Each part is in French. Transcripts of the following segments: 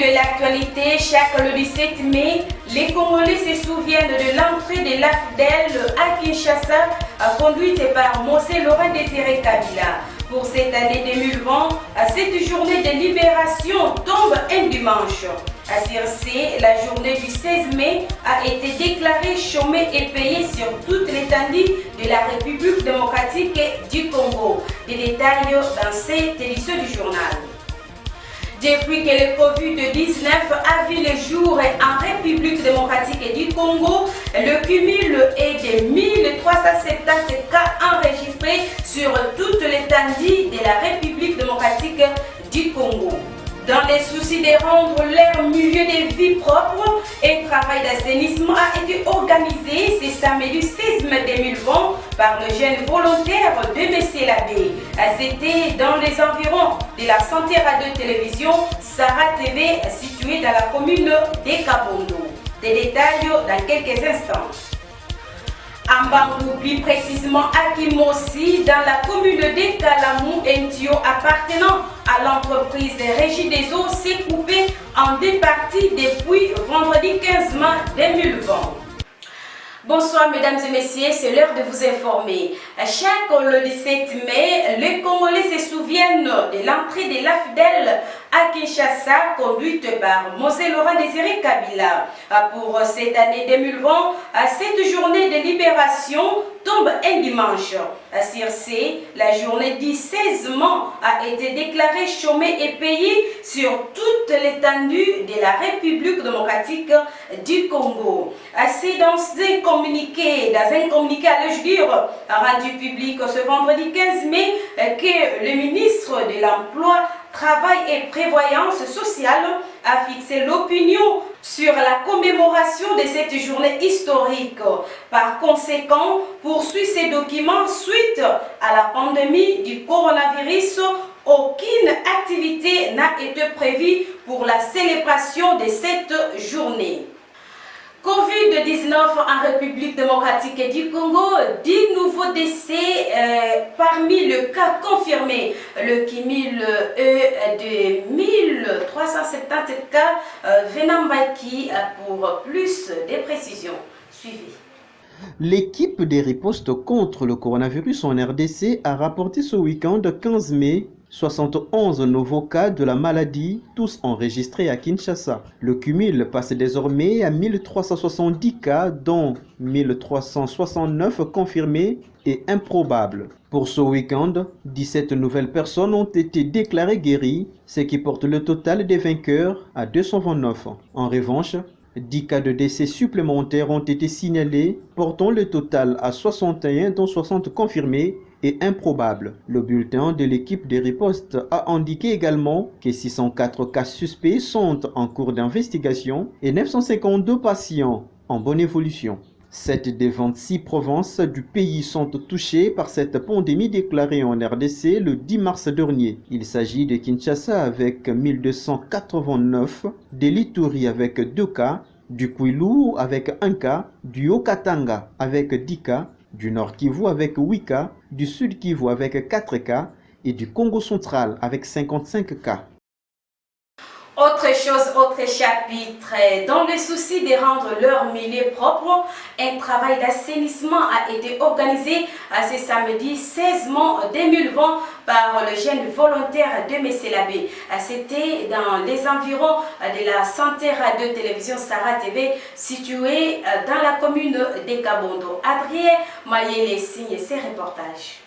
de l'actualité, chaque le 17 mai, les Congolais se souviennent de l'entrée de l'AFDEL à Kinshasa, conduite par Mosé Laurent Désiré Kabila. Pour cette année 2020, cette journée de libération tombe un dimanche. À Circé, la journée du 16 mai a été déclarée chômée et payée sur toute l'étendue de la République démocratique du Congo. Des détails dans cette édition du journal. Depuis que le Covid-19 a vu le jour en République démocratique du Congo, le cumul est de 1370 cas enregistrés sur toute l'étendue de la République démocratique du Congo. Dans les soucis de rendre leur milieu de vie propre, un travail d'assainissement a été organisé ce samedi 16 mai 2020 par le jeune volontaire de M. Labbé. C'était dans les environs de la Santé Radio Télévision Sarah TV située dans la commune de Kabondo. Des détails dans quelques instants. En Bangou, plus précisément à Kimossi, dans la commune de Kalamou, un tuyau appartenant à l'entreprise Régie des eaux s'est coupé en deux parties depuis vendredi 15 mai 2020. Bonsoir mesdames et messieurs, c'est l'heure de vous informer. Chaque le 17 mai, les Congolais se souviennent de l'entrée de l'AFDEL à Kinshasa, conduite par Mosé Laurent Désiré Kabila. Pour cette année 2020, cette journée de libération tombe un dimanche. À Circé, la journée du 16 mai a été déclarée chômée et payée sur toute l'étendue de la République démocratique du Congo. C'est dans un communiqué, allais-je dire, rendu public ce vendredi 15 mai, que le ministre de l'Emploi, Travail et Prévoyance sociale a fixé l'opinion sur la commémoration de cette journée historique. Par conséquent, poursuit ces documents suite à la pandémie du coronavirus. Aucune activité n'a été prévue pour la célébration de cette journée. Covid-19 en République démocratique du Congo, 10 nouveaux décès parmi le cas confirmé. Le cumul est de 1370 cas venant Baki pour plus de précisions. Suivez. L'équipe des ripostes contre le coronavirus en RDC a rapporté ce week-end 15 mai 71 nouveaux cas de la maladie, tous enregistrés à Kinshasa. Le cumul passe désormais à 1370 cas, dont 1369 confirmés et improbables. Pour ce week-end, 17 nouvelles personnes ont été déclarées guéries, ce qui porte le total des vainqueurs à 229. En revanche, 10 cas de décès supplémentaires ont été signalés, portant le total à 61, dont 60 confirmés et improbables. Le bulletin de l'équipe des ripostes a indiqué également que 604 cas suspects sont en cours d'investigation et 952 patients en bonne évolution. 7 des 26 provinces du pays sont touchées par cette pandémie déclarée en RDC le 10 mars dernier. Il s'agit de Kinshasa avec 1289, de l'Ituri avec 2 cas, du Kwilu avec 1 cas, du Haut-Katanga avec 10 cas, du Nord Kivu avec 8 cas, du Sud Kivu avec 4 cas et du Congo central avec 55 cas. Autre chose, autre chapitre, dans le souci de rendre leur milieu propre, un travail d'assainissement a été organisé ce samedi 16 mai 2020 par le jeune volontaire de M. Labbé. C'était dans les environs de la Santé Radio Télévision Sarah TV située dans la commune de Kabondo. Adrien Mayele signe ses reportages.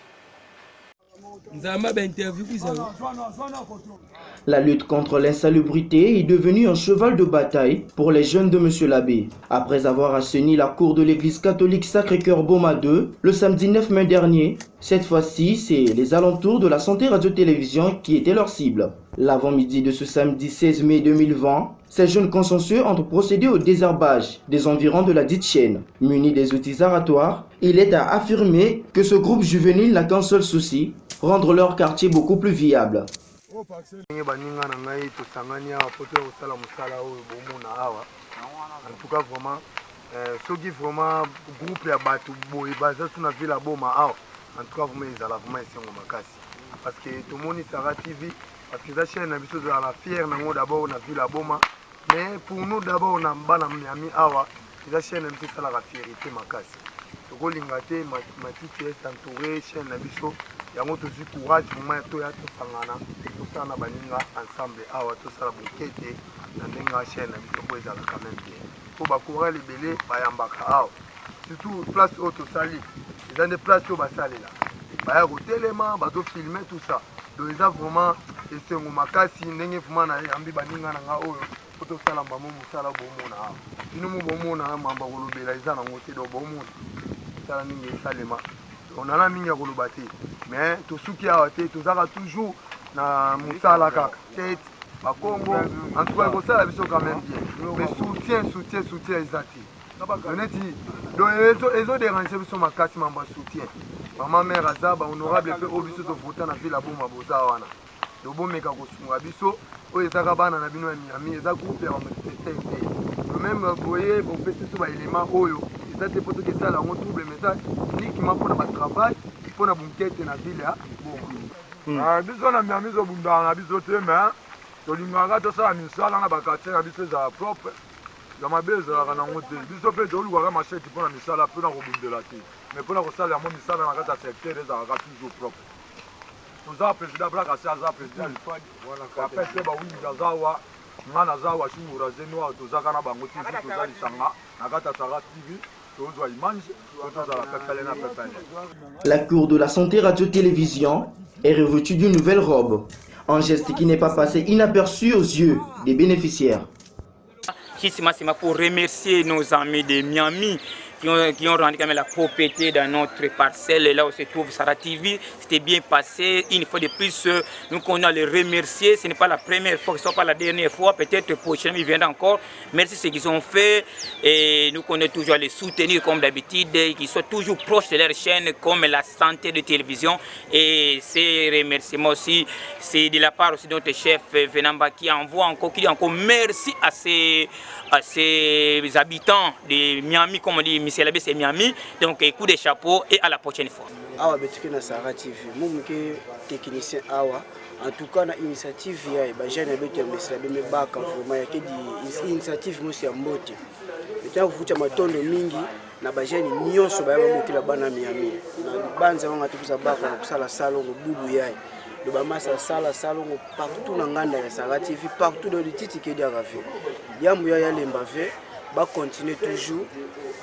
La lutte contre l'insalubrité est devenue un cheval de bataille pour les jeunes de M. Labbé. Après avoir assaini la cour de l'église catholique Sacré-Cœur Boma 2 le samedi 9 mai dernier, cette fois-ci, c'est les alentours de la Santé Radio-Télévision qui étaient leur cible. L'avant-midi de ce samedi 16 mai 2020, ces jeunes consciencieux ont procédé au désherbage des environs de la dite chaîne. Muni des outils aratoires, il est à affirmer que ce groupe juvénile n'a qu'un seul souci, rendre leur quartier beaucoup plus viable. parce que tout le monde Sarah TV parce que la chaîne a besoin de la fière d'abord on a vu la Boma mais pour nous d'abord on a bana Miami awa la chaîne a besoin de la fierté makasi to lingate matiti est entouré chaîne a besoin yango to zi courage moment to ya to sangana to sana baninga ensemble awa to sala bukete na ndenga chaîne a besoin pour ezala quand même bien pour ba courage libélé bayambaka awa surtout place où to sali dans des places où ba salela baya kotelema bato filmer tout ça donc eza vraiment esengo makasi ndenge vraiment na yambi baninga na nga oyo po tosala mbamo mosala bomona awa bino mo bomona na mamba kolobela eza nango te donc bomona sala ndenge esalema onala mingi ya koloba te mais tosuki awa te tozaka toujours na mosala kaka tete bakongo en tout cas ekosala biso quand même bien mais soutien eza te neti donc ezodérange biso makasi mamba soutien maman mère aza bahonorable mpe oyo biso tofota na ville aboma boza wana tobomeka kosunga biso oyo ezaka bana na bino ya miami eza groupe ya bamanifestin te même boye bopesi biso baelema oyo eza te mpo toki esala yango trouble mais eza uniquement mpona batravail mpona bunkete na ville ya boma biso na miami ezobundaka na biso te mais tolingaka tosala misala na bakartier na biso ezala propre ya mabe ezalaka nango te biso mpe tolukaka mashete mpona misala mpona kobundela te mais mpona kosala yango misala na kati ya secteur ezalaka toujours propre toza président blakasi aza président apre te bawingi aza wa nga naza wa shingura zenoir tozaka na bango tv toza lisanga na kati ya sara tv tozwa image po tozala pepele na pepele. La cour de la santé radio-télévision est revêtue d'une nouvelle robe, un geste qui n'est pas passé inaperçu aux yeux des bénéficiaires. C'est pour remercier nos amis de Miami qui ont rendu quand même la propriété dans notre parcelle, là où se trouve Sara TV. C'était bien passé. Une fois de plus, nous connaissons les remercier. Ce n'est pas la première fois, ce n'est pas la dernière fois. Peut-être prochainement, ils viendront encore. Merci ce qu'ils ont fait. Et nous connaissons toujours les soutenir comme d'habitude, qu'ils soient toujours proches de leur chaîne, comme la santé de télévision. Et ces remerciements aussi, c'est de la part aussi de notre chef Venamba qui envoie encore, qui dit encore merci à ces habitants de Miami, comme on dit, Michel Labé, c'est Miami. Donc, coup de chapeau et à la prochaine fois. Awa betuki na Sara TV, moi technicien awa. En tout cas, na initiative ya ba jeune betu Michel Labé me baka vraiment ya ke di initiative mo ya mbote. Betu kufucha matondo mingi na ba jeune nyonso ba ya mokila bana Miami. Na banza wanga tukuza baka na kusala salongo bubu yayi. Le bamasa sala salongo partout na nganda ya Sara TV, partout dans le titre qui est arrivé. Yambu ya lemba ve ba continuer toujours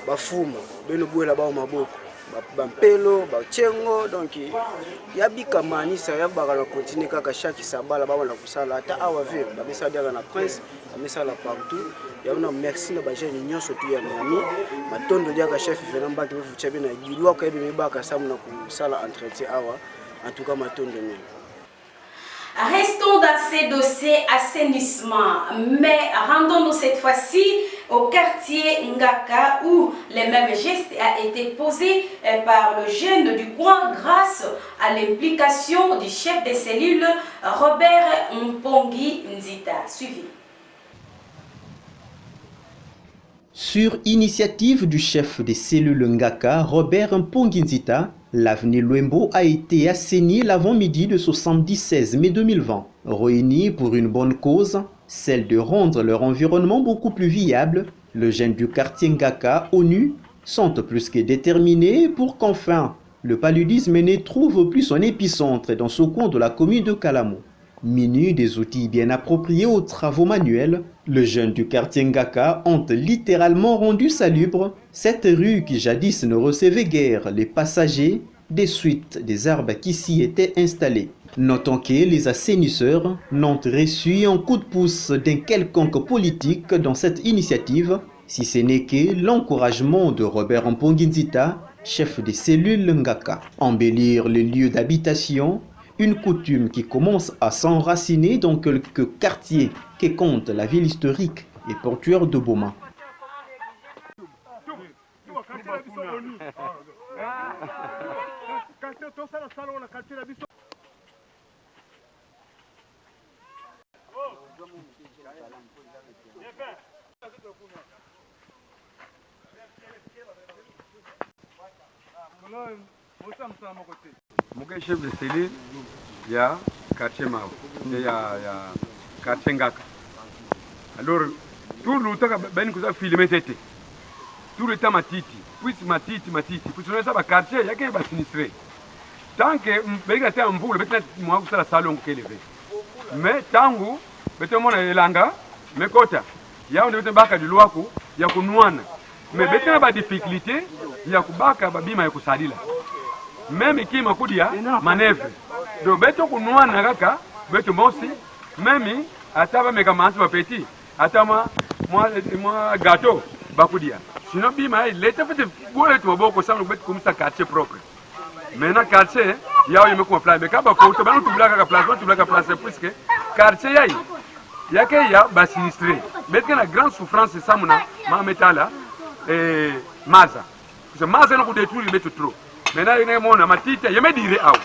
ba fuma beno boela ba maboko ba mpelo ba chengo donc ya bikamani ça ya ba la continuer kaka chaque sabala ba na kusala ata awa ve ba mesa dia na prince ba mesa la partout ya una merci na ba jeune nyonso tu ya Miami matondo dia ka chef Venamba ki vous tchabe na dilwa ka be ba ka samu na kusala entretien awa en tout cas matondo ne. Restons dans ces dossiers assainissement, mais rendons-nous cette fois-ci au quartier Ngaka où le même geste a été posé par le jeune du coin grâce à l'implication du chef de cellule Robert Mpongi Nzita. Suivi. Sur initiative du chef des cellules Ngaka, Robert Mpongi Nzita, l'avenue Luembo a été assaini l'avant-midi de ce samedi 16 mai 2020. Réunis pour une bonne cause, celle de rendre leur environnement beaucoup plus viable, les jeunes du quartier Ngaka, ONU, sont plus que déterminés pour qu'enfin le paludisme ne trouve plus son épicentre dans ce coin de la commune de Kalamo. Munis des outils bien appropriés aux travaux manuels, les jeunes du quartier Ngaka ont littéralement rendu salubre cette rue qui jadis ne recevait guère les passagers des suites des arbres qui s'y étaient installés. Notons que les assainisseurs n'ont reçu un coup de pouce d'un quelconque politique dans cette initiative, si ce n'est que l'encouragement de Robert Mpongi Nzita, chef des cellules Ngaka. Embellir les lieux d'habitation, une coutume qui commence à s'enraciner dans quelques quartiers qui comptent la ville historique et portuaire de Boma. Mon chef de cellule, il y a quartier Mao, il y a quartier Ngaka. Alors, tout le temps, ben nous avons filmé c'était. Tout le temps matiti, puis matiti. Puis on a ça quartier, il y a qui est sinistré. Tant que ben il y a un boule, ben moi vous la salon qui est levé. Mais tant que ben moi on langa, mais kota, il y a on devait baka du loako, il y a kunwana. Mais ben il y a pas de difficulté, il y a kubaka babima ya kusadila. Même qui m'a dit manœuvre. Donc beto kunwana kaka, beto mosi, même ataba megamansi ba petit, atama moi gâteau bakudia. Sinon bima il était fait goûter tout beaucoup ça le beto comme ça quartier propre. Maintenant quartier, il y a eu me complet mais quand ba ko to ba tout blaga place puisque quartier il y a que ya ba sinistré. Mais que la grande souffrance c'est ça mona ma metala et maza. Parce que maza no ko détruire beto trop. Maintenant il y a mon matite, il me dire aw.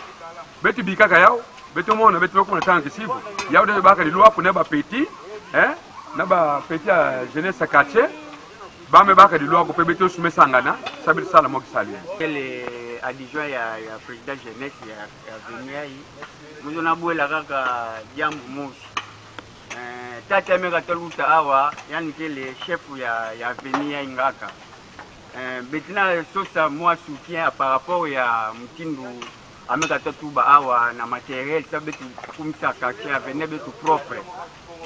Beto bikaka yao, beto mon beto ko na tanki sibu. Ya de baka di loi pour ne ba petit, hein? Na ba petit à jeunesse quartier. Ba me baka di loi ko pe beto soumet sangana, ça veut ça la mo ki sali. Les adjoints ya président jeunesse ya venir yi. Nous on a boué la kaka jambo moshi. Tata mega toluta awa, yani que les chefs ya venir ngaka. Betina sosa moi soutien par rapport ya mtindu ameka tatuba awa na matériel ça betu kumisa quartier avenir betu propre.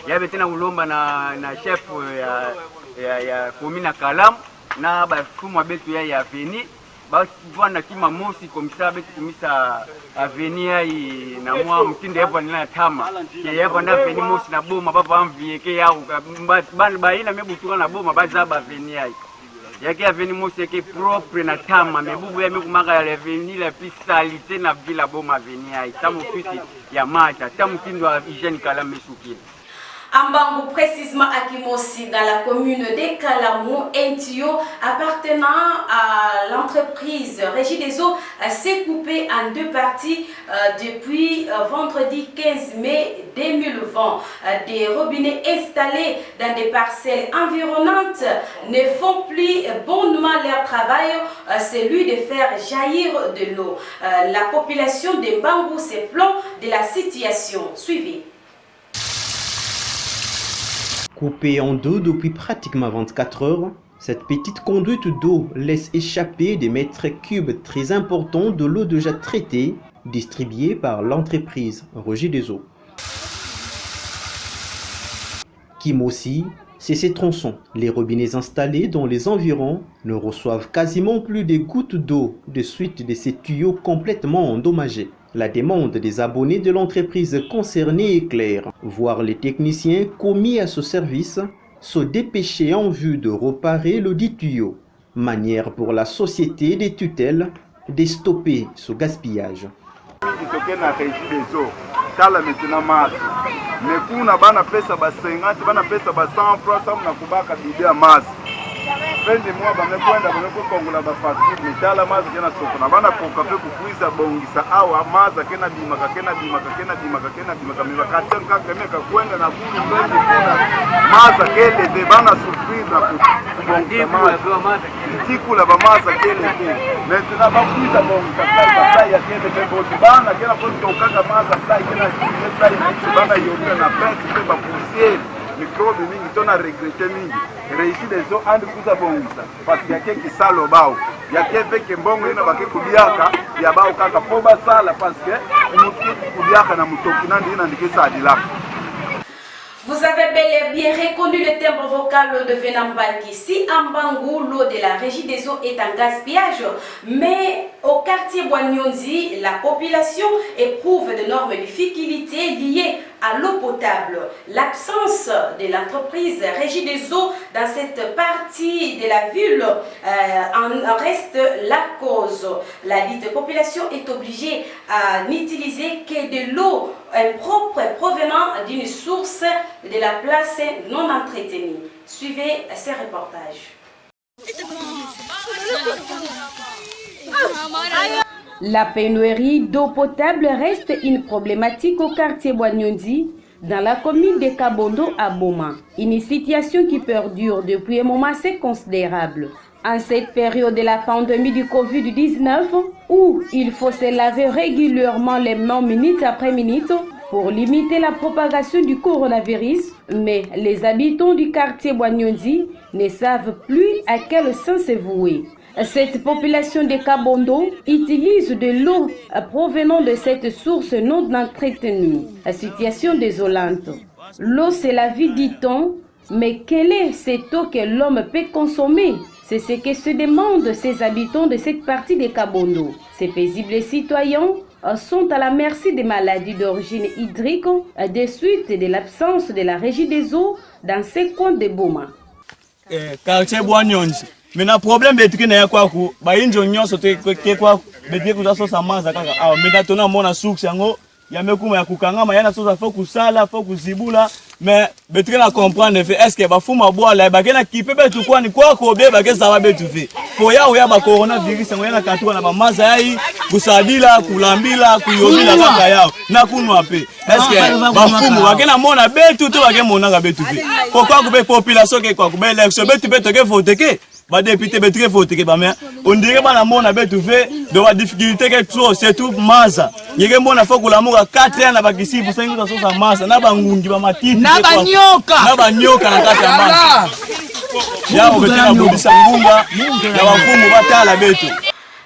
Ya betina ulomba na chef ya commune Kalam na ba fuma betu ya avenir ba bwana kima mosi komisa betu kumisa avenir yi na mwa mtindo yepo na tama. Ke yepo na avenir mosi na boma baba amvie ke ya ba ina mebutuka na boma bazaba avenir yi. Yaki avenir mosi qui propre na tama mais bubu ya mikumaka ya avenir la plus salité na ville boma avenir ai tamu fiti ya mata tamu kindo ya hygiène kala mesukile. Ambangu, précisément à Kimosi, dans la commune de Kalamou, un tuyau appartenant à l'entreprise Régie des eaux s'est coupé en deux parties depuis vendredi 15 mai 2020. Des robinets installés dans des parcelles environnantes ne font plus bonnement leur travail, celui de faire jaillir de l'eau. La population de Mbangou se plaint de la situation. Suivez. Coupée en deux depuis pratiquement 24 heures, cette petite conduite d'eau laisse échapper des mètres cubes très importants de l'eau déjà traitée, distribuée par l'entreprise Régie des eaux. Kimosi, c'est ces tronçons. Les robinets installés dans les environs ne reçoivent quasiment plus des gouttes d'eau de suite de ces tuyaux complètement endommagés. La demande des abonnés de l'entreprise concernée est claire, voir les techniciens commis à ce service se dépêcher en vue de réparer le dit tuyau, manière pour la société des tutelles de stopper ce gaspillage. Pende mwa bamekwenda bamekongola ba facture mitala maza kena soko na bana poka pe kukuiza bongisa awa maza kena bimaka mimaka tsanka kemeka kwenda na kulu pende kena maza kele de bana surprise na kubongisa maza tikula ba maza kele de maintenant ba kuiza bongisa play ya kele pe boti bana kena poka ukaka maza play kena play bana yote na pente pe ba poussière microbe mingi tona regretter mingi Réussir des eaux and kuza bongisa parce qu'il y a quelqu'un qui salo bao il y a quelqu'un qui mbongo ina baki kubiaka ya bao kaka poba sala parce que mutu kubiaka na mutoki nandi ina ndikisa adilaka. Vous avez bel et bien reconnu le timbre vocal de Venambaki. Si à Mbangou, l'eau de la Régie des eaux est en gaspillage, mais au quartier Boanyonzi, la population éprouve d'énormes difficultés liées à l'eau potable. L'absence de l'entreprise Régie des eaux dans cette partie de la ville en reste la cause. La dite population est obligée à n'utiliser que de l'eau propre provenant d'une source de la place non entretenue. Suivez ces reportages. La pénurie d'eau potable reste une problématique au quartier Boanyonzi, dans la commune de Kabondo à Boma. Une situation qui perdure depuis un moment assez considérable. En cette période de la pandémie du Covid-19, où il faut se laver régulièrement les mains minute après minute, pour limiter la propagation du coronavirus, mais les habitants du quartier Boignondi ne savent plus à quel sens se vouer. Cette population de Kabondo utilise de l'eau provenant de cette source non entretenue. La situation désolante. L'eau, c'est la vie, dit-on, mais quelle est cette eau que l'homme peut consommer? C'est ce que se demandent ces habitants de cette partie de Kabondo. Ces paisibles citoyens sont à la merci des maladies d'origine hydrique des suites de l'absence de la régie des eaux dans ces coins de Boma. Quartier Boignondi. Mais le problème est que nous avons des gens qui ont été en mais betri na comprendre est-ce que bafuma boa la bakena kipepe tukwa ni kwa ko be bakena sawa betu fe poya oya ba coronavirus ngo yana katuwa na bamaza yayi kusadila kulambila kuyobila kaka yao na kunwa pe est-ce que bafumu bakena mona betu to bakena mona ga betu fe pourquoi ko be population ke kwa ko be election betu betu ke voter ke ba député betu ke voter ke ba mais on dirait ba na mona betu fe de la difficulté que trop c'est tout maza yeke mona faut kulamuka 4 ans na bakisifu 5 ça maza na bangungi ba matiti na banyoka na kati ya maza yao betena bodisa ngunga ya wafumu batala betu.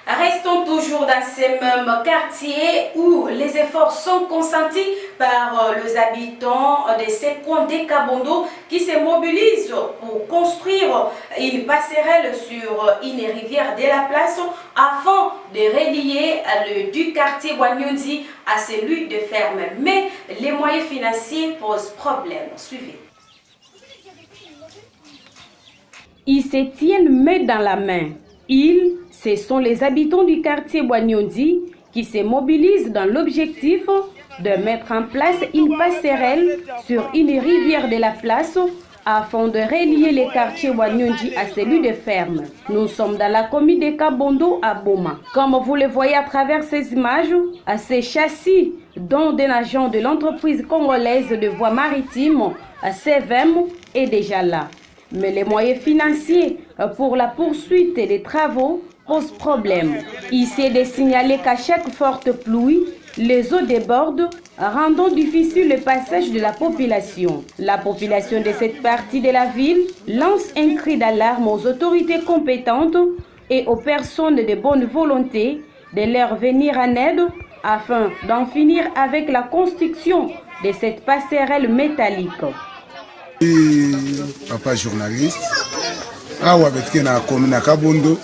Restons toujours dans ces mêmes quartiers où les efforts sont consentis par les habitants de ces coins de Kabondo qui se mobilisent pour construire une passerelle sur une rivière de la place afin de relier le du quartier Boignondi à celui de Ferme. Mais les moyens financiers posent problème. Suivez. Ils se tiennent main dans la main. Ce sont les habitants du quartier Boignondi qui se mobilisent dans l'objectif de mettre en place une passerelle sur une rivière de la place afin de relier les quartiers Boignondi à celui de Ferme. Nous sommes dans la commune de Kabondo à Boma. Comme vous le voyez à travers ces images, ces châssis dont des agents de l'entreprise congolaise de voies maritimes, CVM, est déjà là. Mais les moyens financiers pour la poursuite des travaux posent problème. Ici est de signaler qu'à chaque forte pluie, les eaux débordent, rendant difficile le passage de la population. La population de cette partie de la ville lance un cri d'alarme aux autorités compétentes et aux personnes de bonne volonté de leur venir en aide afin d'en finir avec la construction de cette passerelle métallique. Papa journaliste, awa betke na commune na Kabondo,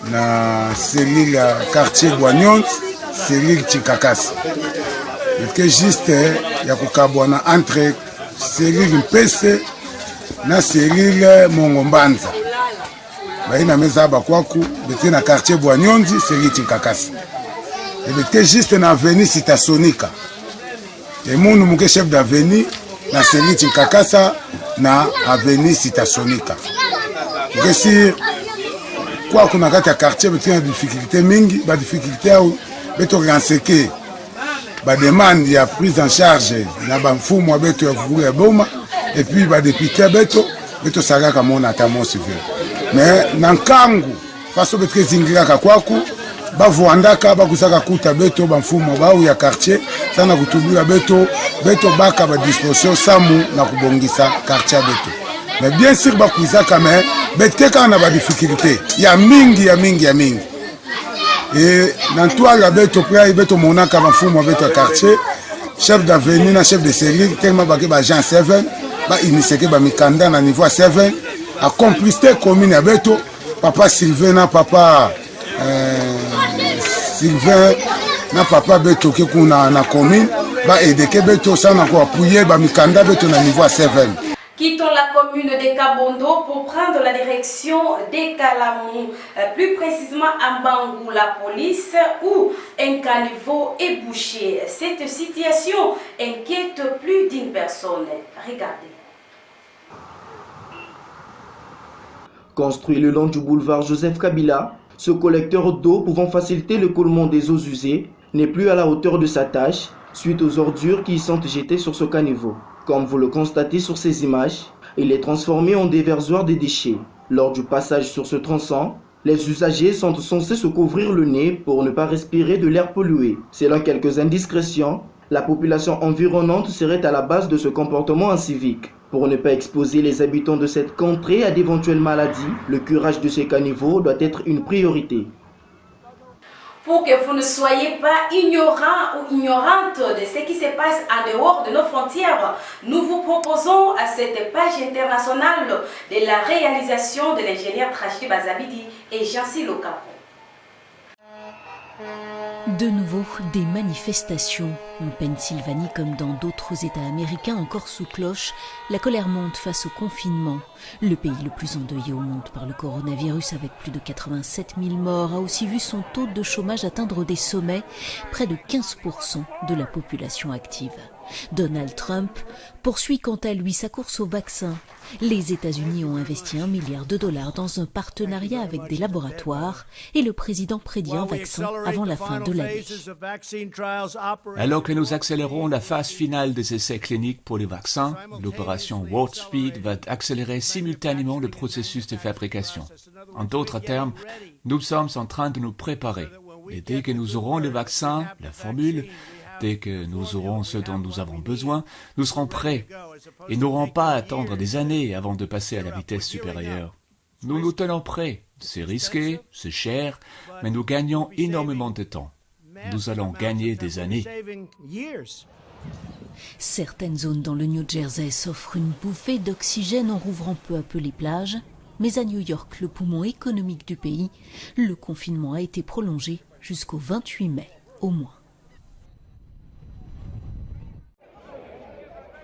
na cellule quartier Boignondi, cellule Chikakasi. Betke juste ya kukabwana entre cellule Mpese na cellule Mongombanza. Baina meza bakwaku betke na quartier Boignondi, cellule Chikakasi. Et betke juste na avenue Citasonika. Et mon nouveau chef d'avenue na cellule Chikakasa na avenue Citasonika. Kasi kwa kuna kati ya quartier betu na difficulté mingi, ba difficulté au beto ranseke ba demande ya prise en charge na ba mfumo beto ya vulu Boma et puis ba député beto sagaka mona tamo civil. Mais nankangu faso betu zingira ka kwaku ba voandaka ba kusaka kuta beto ba mfumo ba ya quartier sana kutubula beto baka ba disposition samu na kubongisa quartier beto. Mais bien sûr ba kuizaka mais betke kana ba difficulté ya mingi. Et dans toi la beto près beto monaka ba mfumo beto quartier chef d'avenue na chef de cellule tellement ba ke ba Jean 7 ba initié ba mikanda na niveau 7 a complicité commune ya beto papa Sylvain na papa Sylvain na papa beto ke kuna na commune ba aider ke beto sana ko appuyer ba mikanda beto na niveau 7. Quittons la commune de Kabondo pour prendre la direction des Kalamou, plus précisément à Bangou, la police, où un caniveau est bouché. Cette situation inquiète plus d'une personne. Regardez. Construit le long du boulevard Joseph Kabila, ce collecteur d'eau pouvant faciliter le coulement des eaux usées n'est plus à la hauteur de sa tâche suite aux ordures qui y sont jetées sur ce caniveau. Comme vous le constatez sur ces images, il est transformé en déversoir des déchets. Lors du passage sur ce tronçon, les usagers sont censés se couvrir le nez pour ne pas respirer de l'air pollué. Selon quelques indiscrétions, La population environnante serait à la base de ce comportement incivique. Pour ne pas exposer les habitants de cette contrée à d'éventuelles maladies, le curage de ces caniveaux doit être une priorité. Pour que vous ne soyez pas ignorants ou ignorantes de ce qui se passe en dehors de nos frontières, nous vous proposons à cette page internationale de la réalisation de l'ingénieur Tragédie Bazabidi et Jancy Locapo. De nouveau, des manifestations. En Pennsylvanie, comme dans d'autres États américains encore sous cloche, la colère monte face au confinement. Le pays le plus endeuillé au monde par le coronavirus, avec plus de 87 000 morts, a aussi vu son taux de chômage atteindre des sommets, près de 15% de la population active. Donald Trump poursuit quant à lui sa course au vaccin. Les États-Unis ont investi $1 milliard dans un partenariat avec des laboratoires et le président prédit un vaccin avant la fin de l'année. Alors que nous accélérons la phase finale des essais cliniques pour les vaccins, l'opération Warp Speed va accélérer simultanément le processus de fabrication. En d'autres termes, nous sommes en train de nous préparer. Et dès que nous aurons le vaccin, la formule, dès que nous aurons ce dont nous avons besoin, nous serons prêts et n'aurons pas à attendre des années avant de passer à la vitesse supérieure. Nous nous tenons prêts. C'est risqué, c'est cher, mais nous gagnons énormément de temps. Nous allons gagner des années. Certaines zones dans le New Jersey s'offrent une bouffée d'oxygène en rouvrant peu à peu les plages. Mais à New York, le poumon économique du pays, le confinement a été prolongé jusqu'au 28 mai au moins.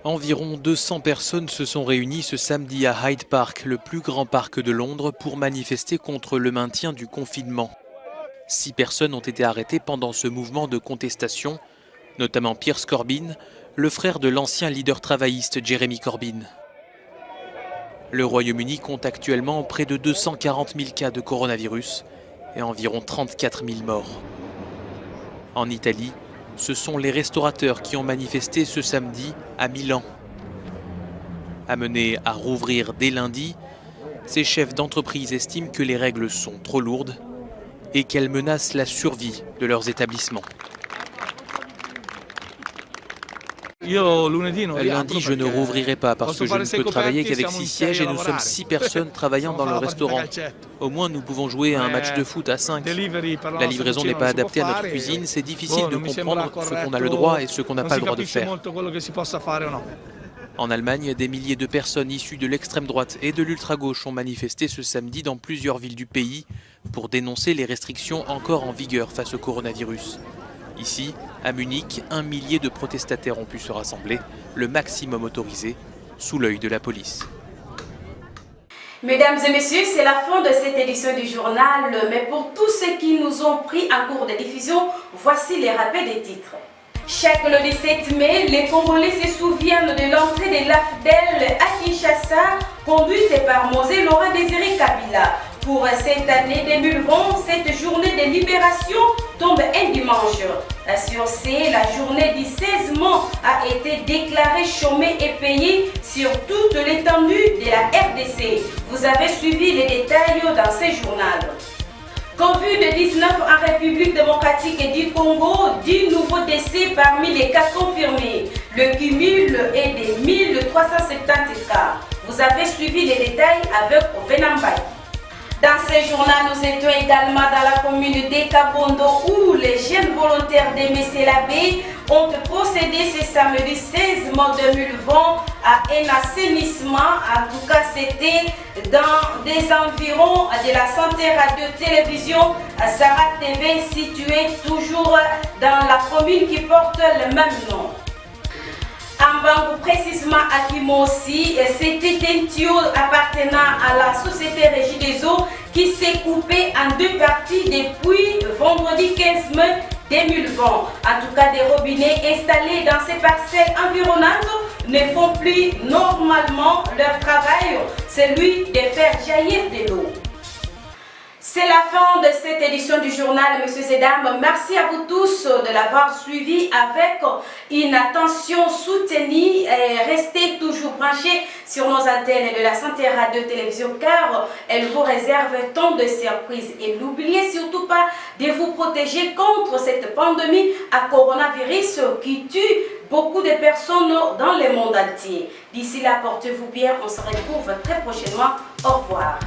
Environ 200 personnes se sont réunies ce samedi à Hyde Park, le plus grand parc de Londres, pour manifester contre le maintien du confinement. 6 personnes ont été arrêtées pendant ce mouvement de contestation, notamment Pierce Corbyn, le frère de l'ancien leader travailliste Jeremy Corbyn. Le Royaume-Uni compte actuellement près de 240 000 cas de coronavirus et environ 34 000 morts. En Italie, ce sont les restaurateurs qui ont manifesté ce samedi à Milan. Amenés à rouvrir dès lundi, ces chefs d'entreprise estiment que les règles sont trop lourdes et qu'elles menacent la survie de leurs établissements. Lundi, je ne rouvrirai pas parce que je ne peux travailler qu'avec 6 sièges et nous sommes 6 personnes travaillant dans le restaurant. Au moins, nous pouvons jouer à un match de foot à 5. La livraison n'est pas adaptée à notre cuisine, c'est difficile de comprendre ce qu'on a le droit et ce qu'on n'a pas le droit de faire. En Allemagne, des milliers de personnes issues de l'extrême droite et de l'ultra-gauche ont manifesté ce samedi dans plusieurs villes du pays pour dénoncer les restrictions encore en vigueur face au coronavirus. Ici, à Munich, 1 millier de protestataires ont pu se rassembler, le maximum autorisé, sous l'œil de la police. Mesdames et messieurs, c'est la fin de cette édition du journal, mais pour tous ceux qui nous ont pris en cours de diffusion, voici les rappels des titres. Chaque le 17 mai, les Congolais se souviennent de l'entrée de l'AFDEL à Kinshasa, conduite par Mosé Laurent Désiré Kabila. Pour cette année 2020, cette journée de libération tombe un dimanche. Sur ce, la journée du 16 mai a été déclarée chômée et payée sur toute l'étendue de la RDC. Vous avez suivi les détails dans ce journal. Covid-19 en République démocratique du Congo, 10 nouveaux décès parmi les cas confirmés. Le cumul est de 1370 cas. Vous avez suivi les détails avec Venambay. Dans ce journal, nous étions également dans la commune de Kabondo où les jeunes volontaires de Messelabé ont procédé ce samedi 16 mai 2020 à un assainissement. En tout cas, c'était dans des environs de la Santé Radio-Télévision Sarah TV située toujours dans la commune qui porte le même nom. En Bangou, précisément à Kimosi, c'était un tuyau appartenant à la société Régie des eaux qui s'est coupé en 2 parties depuis vendredi 15 mai 2020. En tout cas, des robinets installés dans ces parcelles environnantes ne font plus normalement leur travail, celui de faire jaillir de l'eau. C'est la fin de cette édition du journal, messieurs et dames. Merci à vous tous de l'avoir suivi avec une attention soutenue. Restez toujours branchés sur nos antennes de la Santé Radio Télévision car elle vous réserve tant de surprises. Et n'oubliez surtout pas de vous protéger contre cette pandémie à coronavirus qui tue beaucoup de personnes dans le monde entier. D'ici là, portez-vous bien. On se retrouve très prochainement. Au revoir.